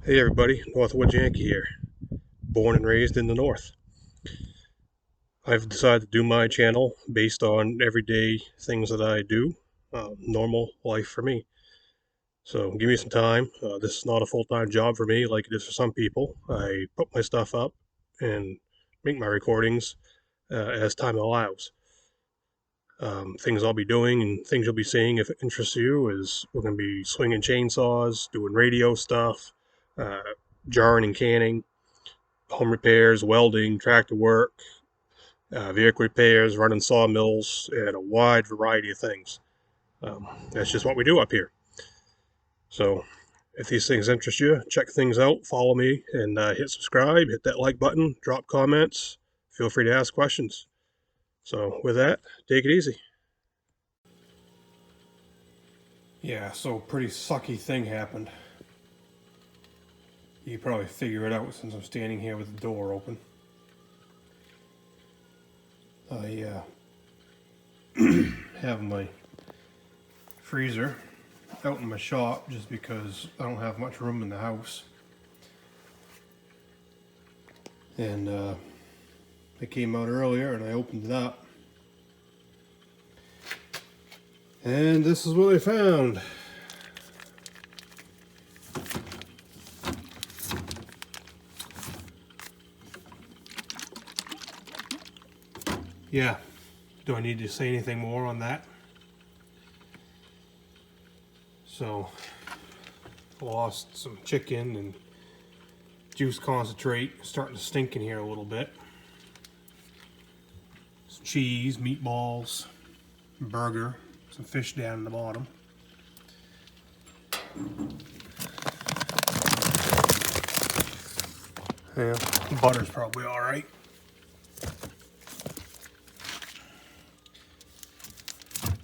Hey everybody, Northwood Yankee here. Born and raised in the North. I've decided to do my channel based on everyday things that I do, normal life for me. So give me some time. This is not a full-time job for me like it is for some people. I put my stuff up and make my recordings as time allows. Things I'll be doing and things you'll be seeing if it interests you is we're going to be swinging chainsaws, doing radio stuff, uh, jarring and canning, home repairs, welding, tractor work, vehicle repairs, running sawmills, and a wide variety of things. That's just what we do up here. So if these things interest you, check things out, follow me, and hit subscribe, hit that like button, drop comments. Feel free to ask questions. So with that, take it easy. Yeah, so pretty sucky thing happened. You can probably figure it out since I'm standing here with the door open. I have my freezer out in my shop just because I don't have much room in the house. And I came out earlier and I opened it up. And this is what I found. Yeah, do I need to say anything more on that? So, I lost some chicken and juice concentrate, starting to stink in here a little bit. Some cheese, meatballs, burger, some fish down in the bottom. Yeah, butter's probably alright.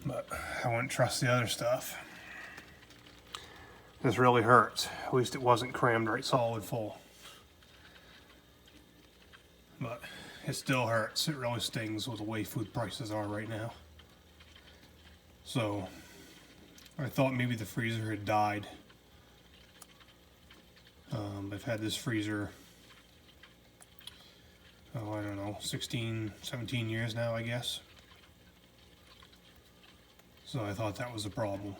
But I wouldn't trust the other stuff. This really hurts. At least it wasn't crammed right solid full. But it still hurts. It really stings with the way food prices are right now. So I thought maybe the freezer had died. I've had this freezer, I don't know, 16, 17 years now, I guess. So I thought that was a problem.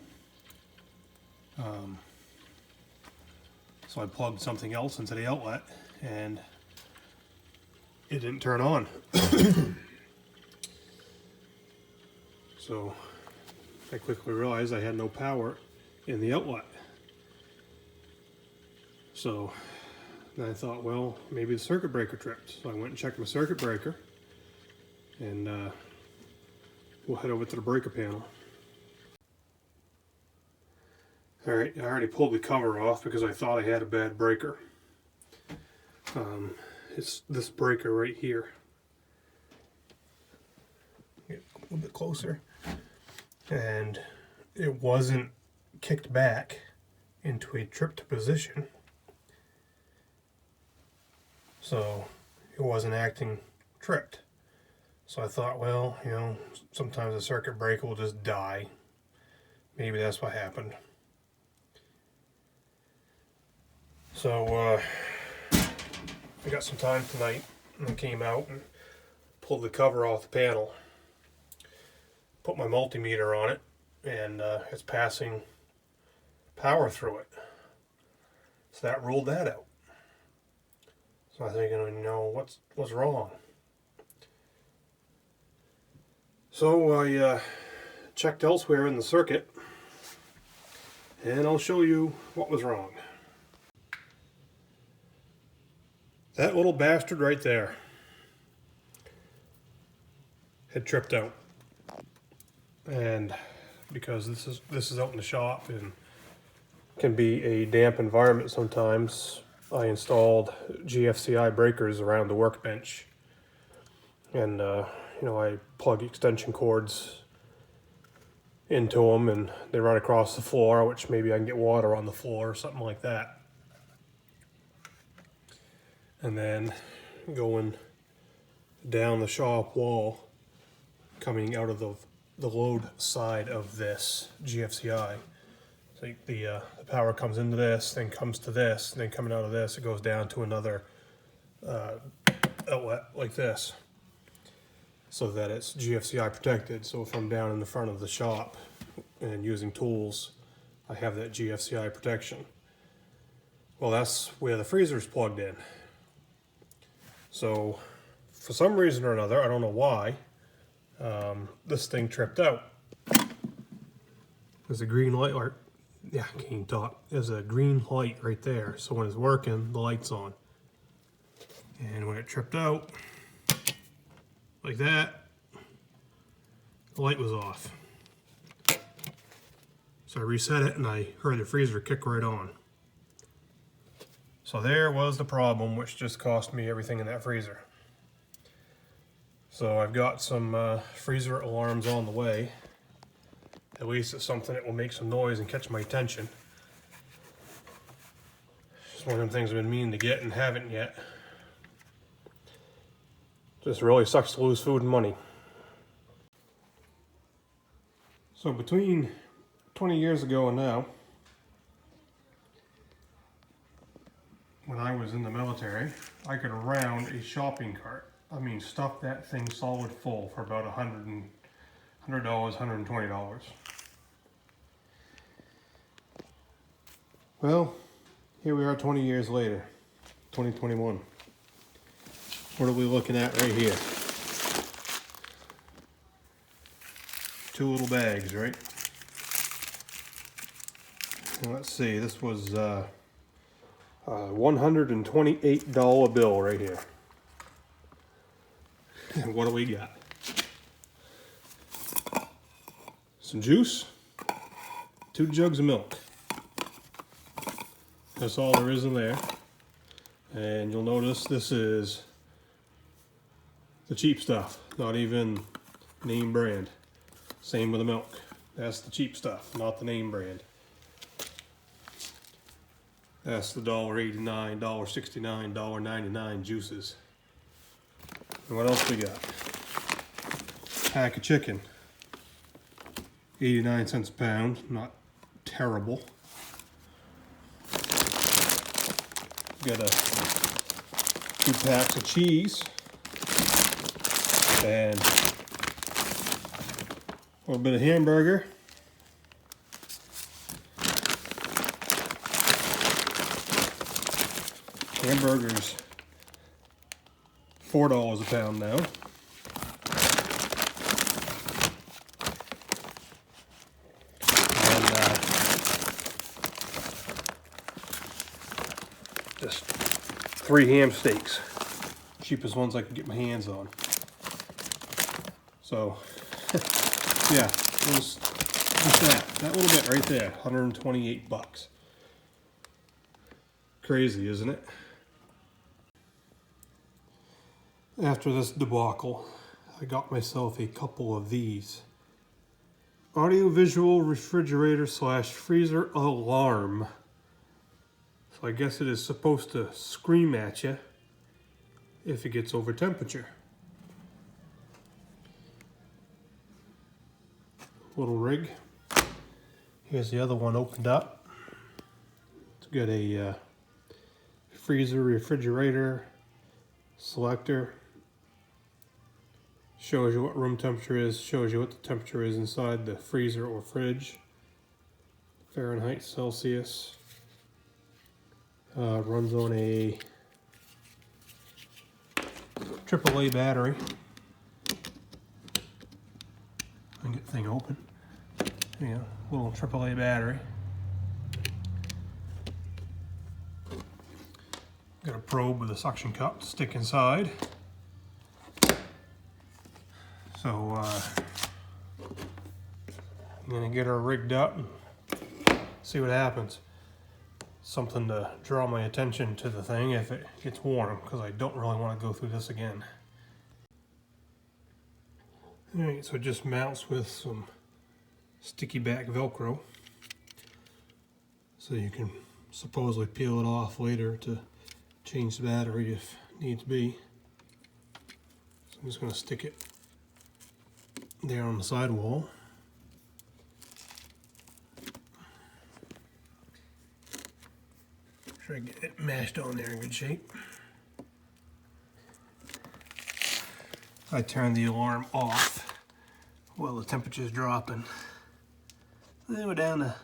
So I plugged something else into the outlet and it didn't turn on. So I quickly realized I had no power in the outlet. So then I thought, well, maybe the circuit breaker tripped. So I went and checked my circuit breaker and we'll head over to the breaker panel. Alright, I already pulled the cover off because I thought I had a bad breaker. It's this breaker right here. Get a little bit closer. And it wasn't kicked back into a tripped position. So it wasn't acting tripped. So I thought, well, you know, sometimes a circuit breaker will just die. Maybe that's what happened. So I got some time tonight and I came out and pulled the cover off the panel, put my multimeter on it, and it's passing power through it. So that ruled that out. So I'm thinking, you know, what's wrong? So I checked elsewhere in the circuit, and I'll show you what was wrong. That little bastard right there had tripped out. And because this is out in the shop and can be a damp environment sometimes, I installed GFCI breakers around the workbench. And you know, I plug extension cords into them and they run across the floor, which maybe I can get water on the floor or something like that. And then going down the shop wall, coming out of the load side of this GFCI, So the power comes into this, then comes to this, and then coming out of this, it goes down to another outlet like this, so that it's GFCI protected. So if I'm down in the front of the shop and using tools, I have that GFCI protection. Well, that's where the freezer is plugged in. So for some reason or another, I don't know why, this thing tripped out. There's a green light, or yeah, I can't even talk. There's a green light right there. So when it's working, the light's on. And when it tripped out, like that, the light was off. So I reset it and I heard the freezer kick right on. So there was the problem, which just cost me everything in that freezer. So I've got some freezer alarms on the way. At least it's something that will make some noise and catch my attention. It's one of them things I've been meaning to get and haven't yet. Just really sucks to lose food and money. So between 20 years ago and now, when I was in the military, I could round a shopping cart. I mean, stuff that thing solid full for about $100, $120. Well, here we are 20 years later, 2021. What are we looking at right here? Two little bags, right? And let's see, this was a $128 bill right here. And what do we got? Some juice, 2 jugs of milk. That's all there is in there. And you'll notice this is the cheap stuff, not even name brand. Same with the milk. That's the cheap stuff, not the name brand. That's the $1.89, $1.69, $1.99 juices. And what else we got? Pack of chicken. 89 cents a pound, not terrible. Got 2 packs of cheese. And a little bit of hamburger. Hamburgers, $4 a pound now. And just 3 ham steaks, cheapest ones I could get my hands on. So, yeah, it was just that little bit right there, 128 bucks. Crazy, isn't it? After this debacle, I got myself a couple of these. Audio-visual refrigerator / freezer alarm. So I guess it is supposed to scream at you if it gets over temperature. Little rig. Here's the other one opened up. It's got a freezer refrigerator selector. Shows you what room temperature is, shows you what the temperature is inside the freezer or fridge. Fahrenheit, Celsius. Runs on a AAA battery. I can get the thing open. Yeah, little AAA battery. Got a probe with a suction cup to stick inside. So I'm gonna get her rigged up and see what happens. Something to draw my attention to the thing if it gets warm, because I don't really want to go through this again. Alright, so it just mounts with some sticky back Velcro. So you can supposedly peel it off later to change the battery if needs be. So I'm just going to stick it there on the sidewall. sure I get it mashed on there in good shape. I turn the alarm off while the temperature's dropping. Then we're down to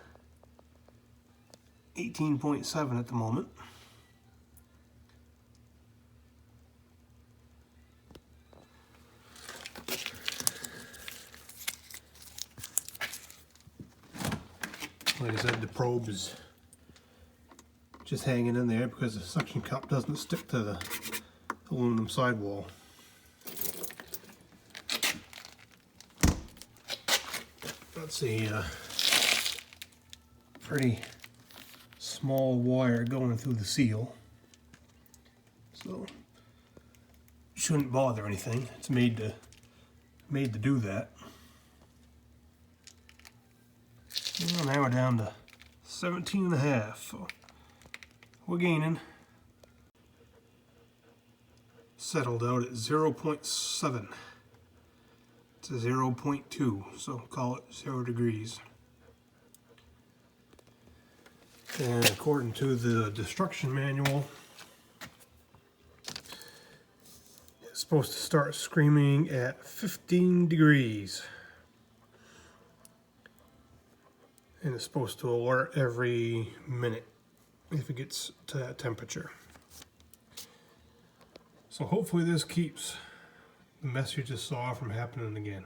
18.7 at the moment. Like I said, the probe is just hanging in there because the suction cup doesn't stick to the aluminum sidewall. That's a pretty small wire going through the seal, so shouldn't bother anything. It's made to do that. Well, now we're down to 17.5, so we're gaining. Settled out at 0.7 to 0.2, so call it 0 degrees. And according to the destruction manual, it's supposed to start screaming at 15 degrees. And it's supposed to alert every minute if it gets to that temperature. So hopefully this keeps the mess you just saw from happening again.